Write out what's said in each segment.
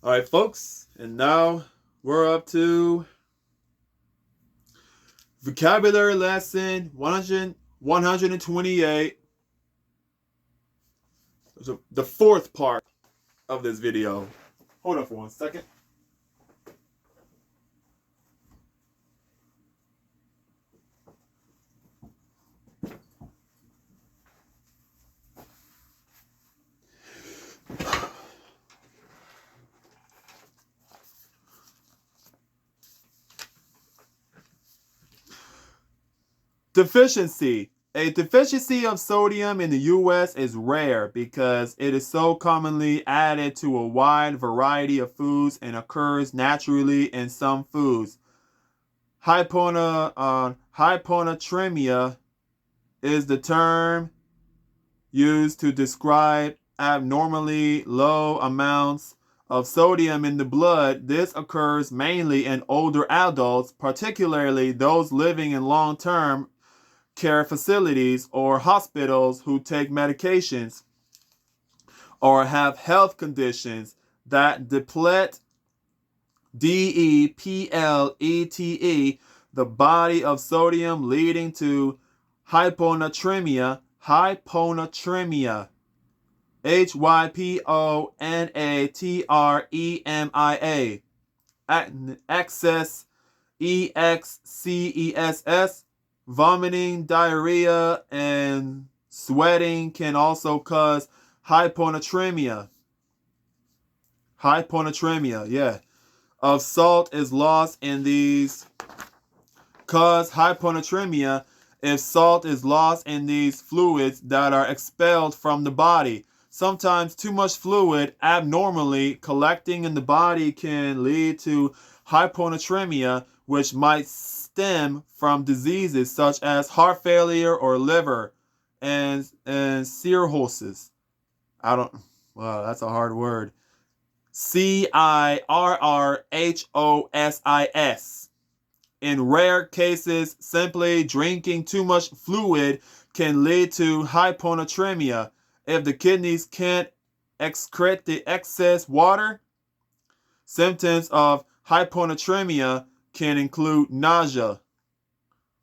All right, folks, and now we're up to vocabulary lesson 128, the fourth part of this video. Hold on for 1 second. Deficiency. A deficiency of sodium in the US is rare because it is so commonly added to a wide variety of foods and occurs naturally in some foods. Hyponatremia is the term used to describe abnormally low amounts of sodium in the blood. This occurs mainly in older adults, particularly those living in long-term care facilities or hospitals who take medications or have health conditions that deplete the body of sodium, leading to hyponatremia. Hyponatremia. Hyponatremia. Excess. Excess. Vomiting, diarrhea, and sweating can also cause hyponatremia. Hyponatremia, yeah. Of salt is lost in these. Cause hyponatremia if salt is lost in these fluids that are expelled from the body. Sometimes too much fluid abnormally collecting in the body can lead to hyponatremia, which might stem from diseases such as heart failure or liver and cirrhosis. Wow, that's a hard word. Cirrhosis. In rare cases, simply drinking too much fluid can lead to hyponatremia. If the kidneys can't excrete the excess water, symptoms of hyponatremia can include nausea,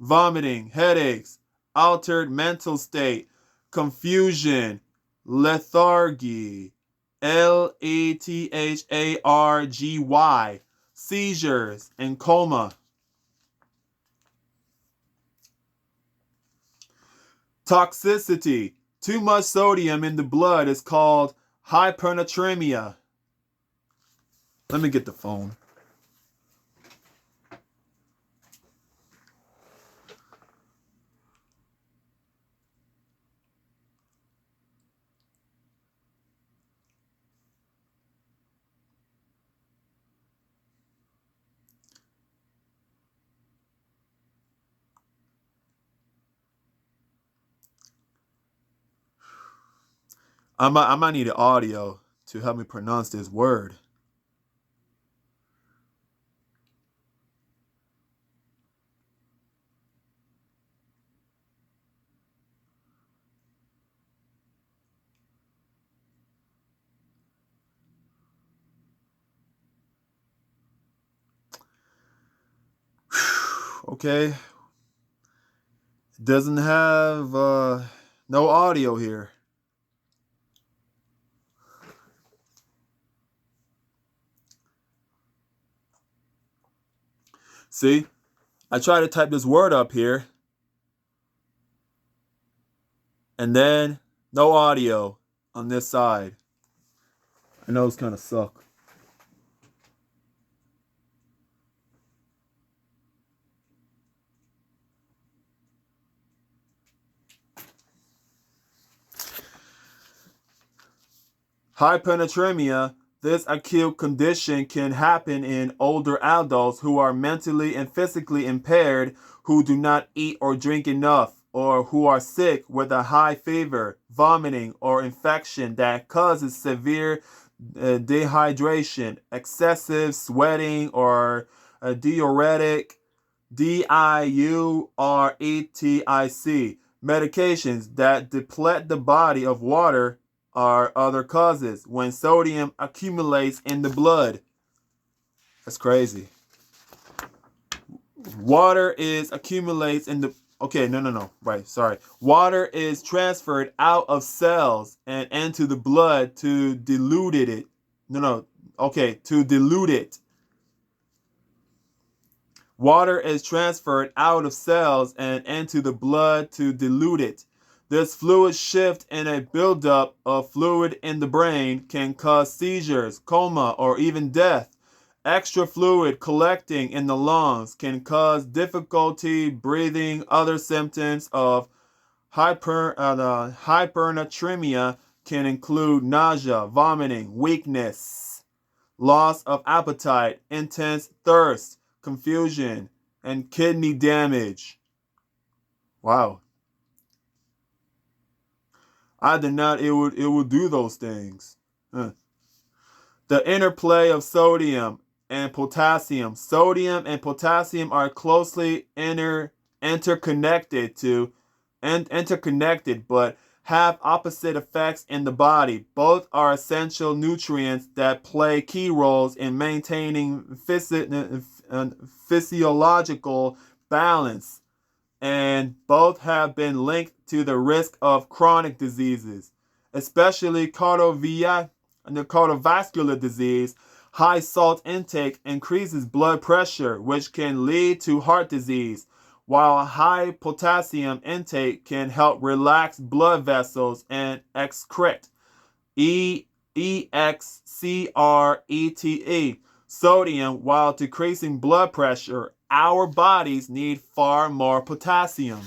vomiting, headaches, altered mental state, confusion, lethargy, lethargy, seizures, and coma. Toxicity. Too much sodium in the blood is called hyponatremia. Let me get the phone. I might need an audio to help me pronounce this word. Okay. Doesn't have no audio here. See, I try to type this word up here, and then no audio on this side. I know it's kind of suck. Hyponatremia. This acute condition can happen in older adults who are mentally and physically impaired, who do not eat or drink enough, or who are sick with a high fever, vomiting, or infection that causes severe dehydration, excessive sweating, or diuretic, diuretic, medications that deplete the body of water are other causes when sodium accumulates in the blood. That's crazy. Water is accumulates in the okay, no. Right, sorry. Water is transferred out of cells and into the blood to dilute it. No. Okay, to dilute it. Water is transferred out of cells and into the blood to dilute it. This fluid shift and a buildup of fluid in the brain can cause seizures, coma, or even death. Extra fluid collecting in the lungs can cause difficulty breathing. Other symptoms of hypernatremia can include nausea, vomiting, weakness, loss of appetite, intense thirst, confusion, and kidney damage. Wow. I did not it would do those things. Huh. The interplay of sodium and potassium. Sodium and potassium are closely interconnected but have opposite effects in the body. Both are essential nutrients that play key roles in maintaining physiological balance, and both have been linked to the risk of chronic diseases, especially cardiovascular disease. High salt intake increases blood pressure, which can lead to heart disease, while high potassium intake can help relax blood vessels and excrete excrete sodium while decreasing blood pressure. Our bodies need far more potassium.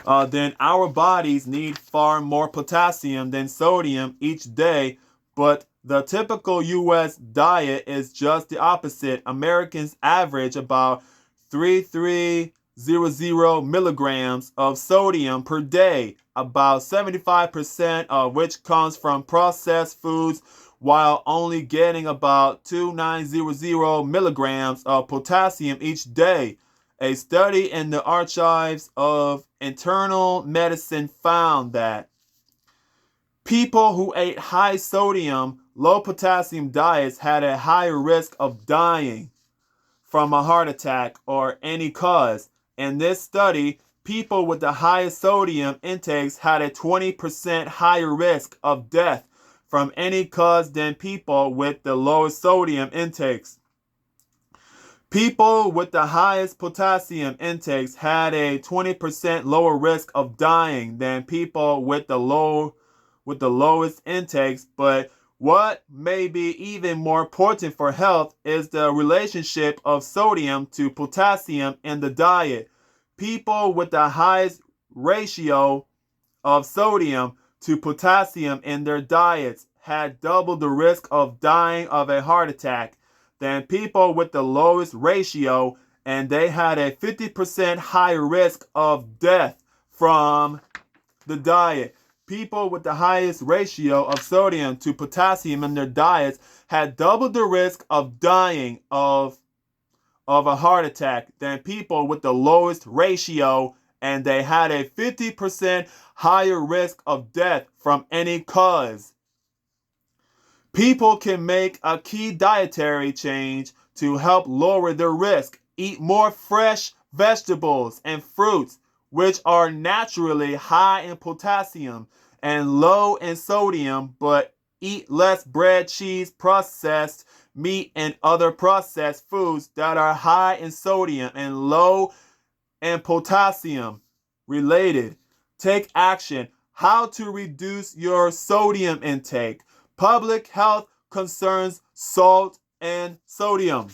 Our bodies need far more potassium than sodium each day, but the typical U.S. diet is just the opposite. Americans average about 3,300 milligrams of sodium per day, about 75% of which comes from processed foods, while only getting about 2,900 milligrams of potassium each day. A study in the Archives of Internal Medicine found that people who ate high sodium, low potassium diets had a higher risk of dying from a heart attack or any cause. In this study, people with the highest sodium intakes had a 20% higher risk of death from any cause than people with the lowest sodium intakes. People with the highest potassium intakes had a 20% lower risk of dying than people with the lowest intakes, but what may be even more important for health is the relationship of sodium to potassium in the diet. People with the highest ratio of sodium to potassium in their diets had double the risk of dying of a heart attack than people with the lowest ratio, and they had a 50% higher risk of death from the diet. People with the highest ratio of sodium to potassium in their diets had double the risk of dying of a heart attack than people with the lowest ratio, and they had a 50% higher risk of death from any cause. People can make a key dietary change to help lower their risk. Eat more fresh vegetables and fruits, which are naturally high in potassium and low in sodium, but eat less bread, cheese, processed meat, and other processed foods that are high in sodium and low in potassium. Related. Take action. How to reduce your sodium intake. Public health concerns salt and sodium.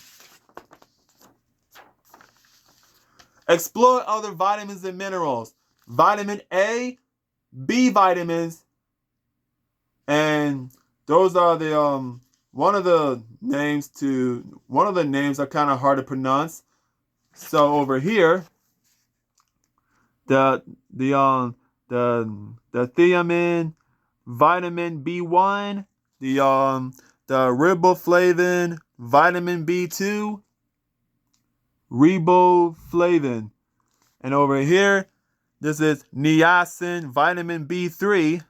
Explore other vitamins and minerals. Vitamin A, B vitamins, and those are the one of the names are kind of hard to pronounce. So over here, the thiamine, vitamin B1, the riboflavin, vitamin B2, riboflavin, and over here, this is niacin, vitamin B3,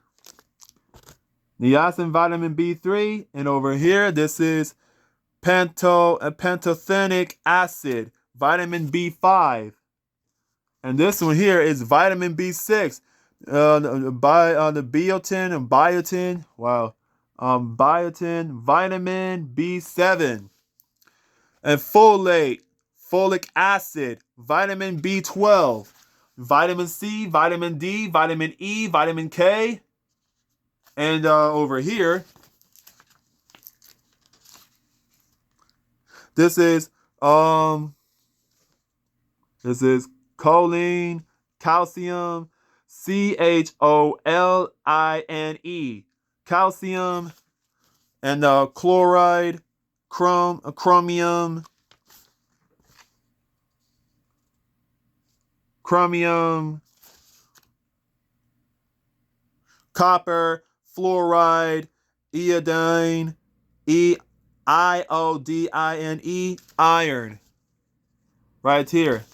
Niacin, vitamin B3. And over here, this is pantothenic acid, vitamin B5. And this one here is vitamin B6. The biotin and biotin. Wow. Biotin, vitamin B7. And folate, folic acid, vitamin B12, vitamin C, vitamin D, vitamin E, vitamin K. And over here, this is choline, calcium, CHOLINE, calcium, and chloride, chromium, copper, fluoride, iodine, iodine, iron. Right here.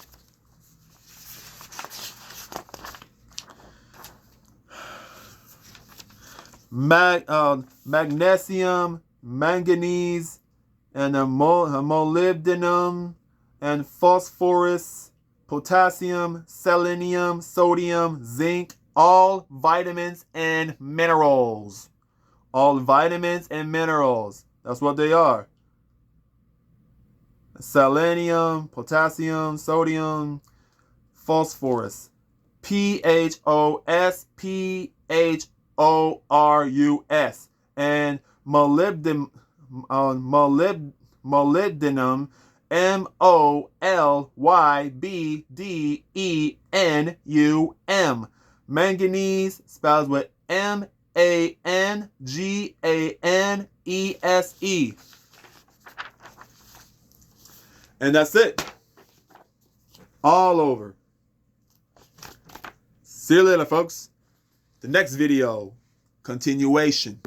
Magnesium, manganese, and molybdenum, and phosphorus, potassium, selenium, sodium, zinc, all vitamins and minerals. All vitamins and minerals. That's what they are. Selenium, potassium, sodium, phosphorus. PHOSPHORUS. And molybdenum, MOLYBDENUM. Manganese spells with MANGANESE. And that's it. All over. See you later, folks. The next video, continuation.